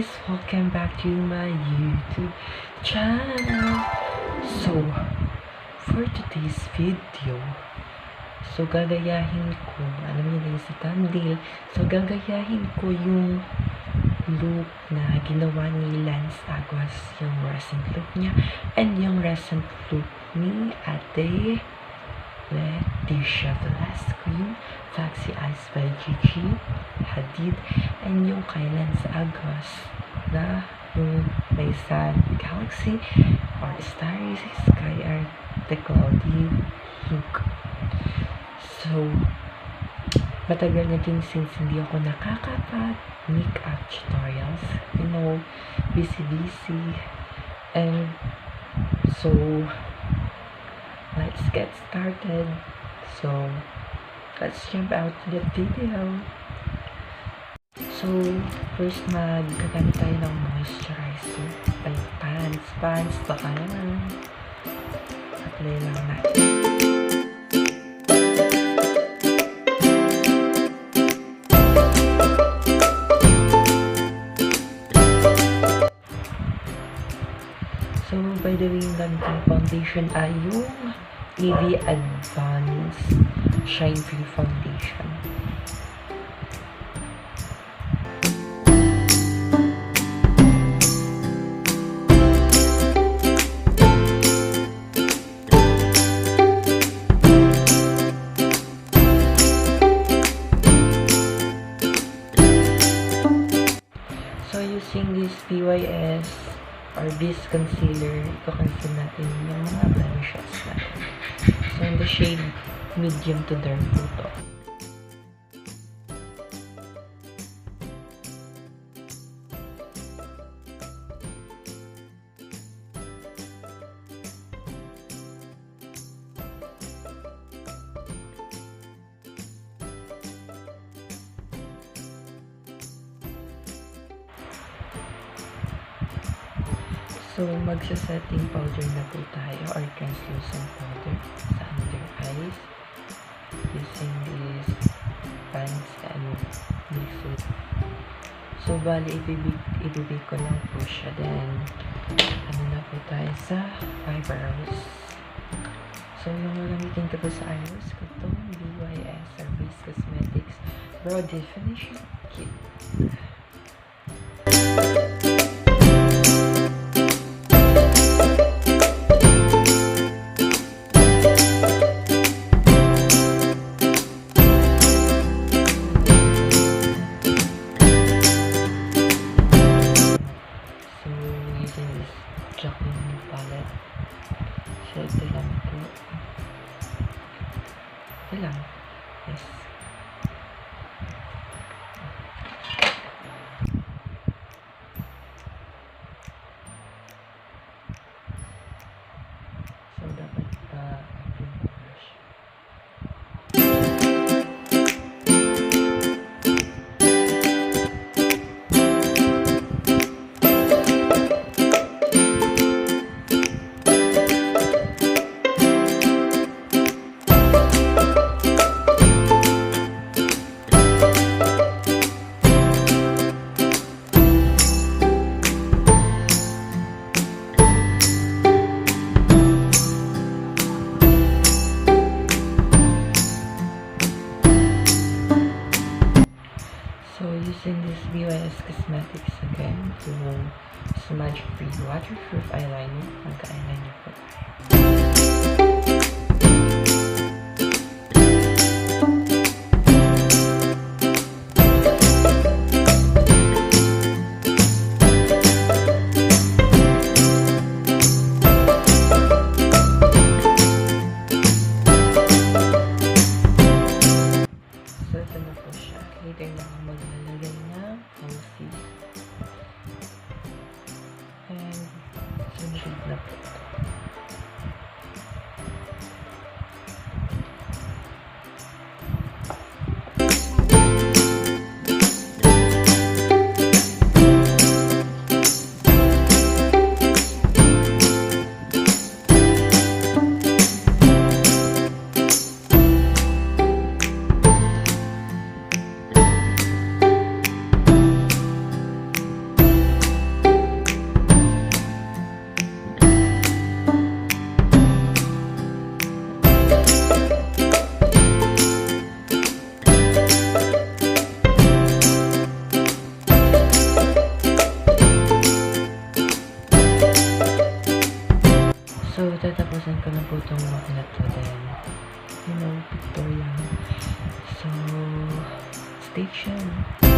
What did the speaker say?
guys! Welcome back to my YouTube channel. So, for today's video, gagayahin ko, alam niyo na sa thumbnail, gagayahin ko yung look na ginawa ni Aguas, yung recent look niya, and yung recent look ni Ate LETISHA VELASCO, yung Foxy Eyes by Gigi Hadid, and yung kay Aguas na yung may sa Galaxy or Starry Sky or the Cloudy look. So, matagal na din since hindi ako makeup tutorials. You know, busy. And so, let's get started. So, let's jump out to the video. So, first magagamit tayo ng moisturizer. Ay, pants, baka naman. Apply lang natin. So, by the way, yung ganitong foundation ay yung EV Advanced Shine Free Foundation. So, using this PYS or this concealer, iko-conceal natin yung mga blemishes natin. So, in the shade medium to dark po to. So, magsa-setting powder na po tayo or translucent powder sa under eyes using this pants and mixer. So, bali, ibibig ko lang po siya. Then, ano na po tayo sa eyebrows. So, yung gagamitin ko po sa eyebrows ko itong BYS or Base Cosmetics Brow Definition Kit. So, ito lang po. Ito lang. Yes. So, dapat yung brush. So, using this BYS Cosmetics again to smudge-free waterproof eyeliner, mag-eyeliner po tayo. So, ito na po siya. Later na ako maglalagay ng falsies. And, sunod na po ito. ko na po itong look na to then, you know, pictorial. So, stay tuned.